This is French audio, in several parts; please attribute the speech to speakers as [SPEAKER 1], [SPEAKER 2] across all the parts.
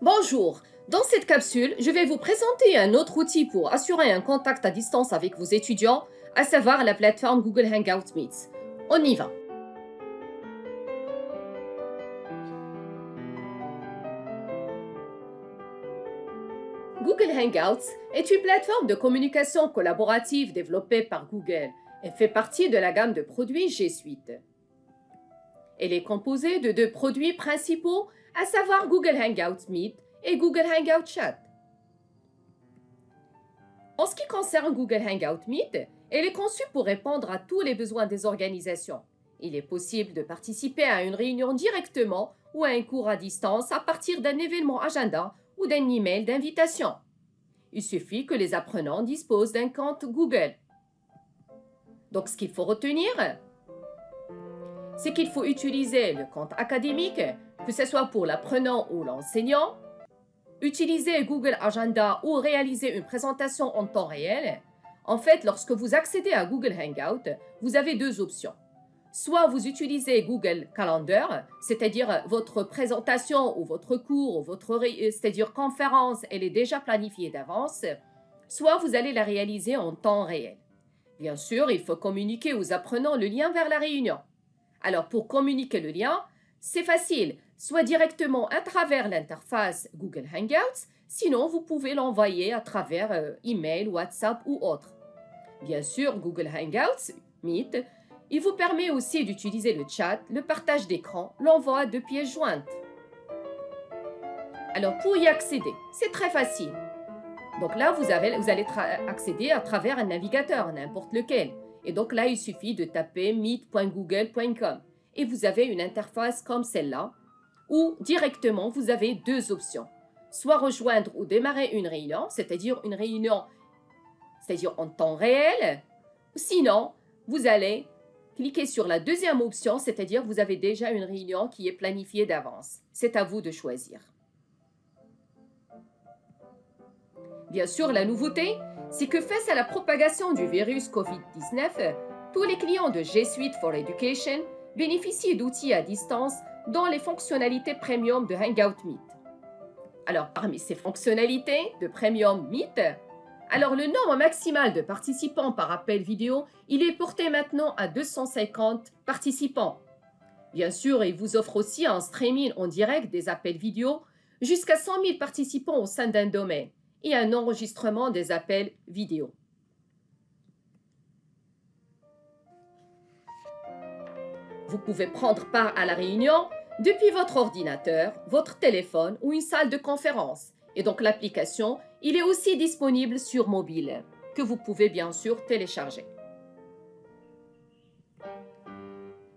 [SPEAKER 1] Bonjour, dans cette capsule, je vais vous présenter un autre outil pour assurer un contact à distance avec vos étudiants, à savoir la plateforme Google Hangout Meet. On y va. Google Hangouts est une plateforme de communication collaborative développée par Google et fait partie de la gamme de produits G Suite. Elle est composée de deux produits principaux, à savoir Google Hangouts Meet et Google Hangout Chat. En ce qui concerne Google Hangout Meet, elle est conçue pour répondre à tous les besoins des organisations. Il est possible de participer à une réunion directement ou à un cours à distance à partir d'un événement agenda ou d'un email d'invitation. Il suffit que les apprenants disposent d'un compte Google. Donc, ce qu'il faut retenir, c'est qu'il faut utiliser le compte académique, que ce soit pour l'apprenant ou l'enseignant, utiliser Google Agenda ou réaliser une présentation en temps réel. En fait, lorsque vous accédez à Google Hangout, vous avez deux options. Soit vous utilisez Google Calendar, c'est-à-dire votre présentation ou votre cours, ou c'est-à-dire conférence, elle est déjà planifiée d'avance, soit vous allez la réaliser en temps réel. Bien sûr, il faut communiquer aux apprenants le lien vers la réunion. Alors, pour communiquer le lien, c'est facile, soit directement à travers l'interface Google Hangouts, sinon vous pouvez l'envoyer à travers email, WhatsApp ou autre. Bien sûr, Google Hangouts Meet, il vous permet aussi d'utiliser le chat, le partage d'écran, l'envoi de pièces jointes. Alors, pour y accéder, c'est très facile. Donc là, vous allez accéder à travers un navigateur, n'importe lequel. Et donc là, il suffit de taper meet.google.com. Et vous avez une interface comme celle-là, où directement, vous avez deux options. Soit rejoindre ou démarrer une réunion, c'est-à-dire une réunion, c'est-à-dire en temps réel. Sinon, vous allez cliquer sur la deuxième option, c'est-à-dire vous avez déjà une réunion qui est planifiée d'avance. C'est à vous de choisir. Bien sûr, la nouveauté, c'est que face à la propagation du virus COVID-19, tous les clients de G Suite for Education bénéficient d'outils à distance dont les fonctionnalités premium de Hangout Meet. Alors, parmi ces fonctionnalités de Premium Meet, alors le nombre maximal de participants par appel vidéo, il est porté maintenant à 250 participants. Bien sûr, il vous offre aussi un streaming en direct des appels vidéo jusqu'à 100 000 participants au sein d'un domaine et un enregistrement des appels vidéo. Vous pouvez prendre part à la réunion depuis votre ordinateur, votre téléphone ou une salle de conférence. Et donc l'application, il est aussi disponible sur mobile, que vous pouvez bien sûr télécharger.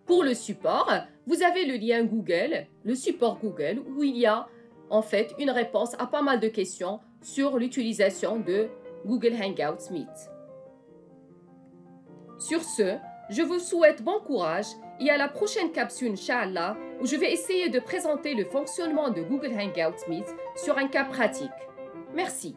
[SPEAKER 1] Pour le support, vous avez le lien Google, le support Google, où il y a en fait une réponse à pas mal de questions sur l'utilisation de Google Hangouts Meet. Sur ce, je vous souhaite bon courage et à la prochaine capsule, Inch'Allah, où je vais essayer de présenter le fonctionnement de Google Hangouts Meet sur un cas pratique. Merci.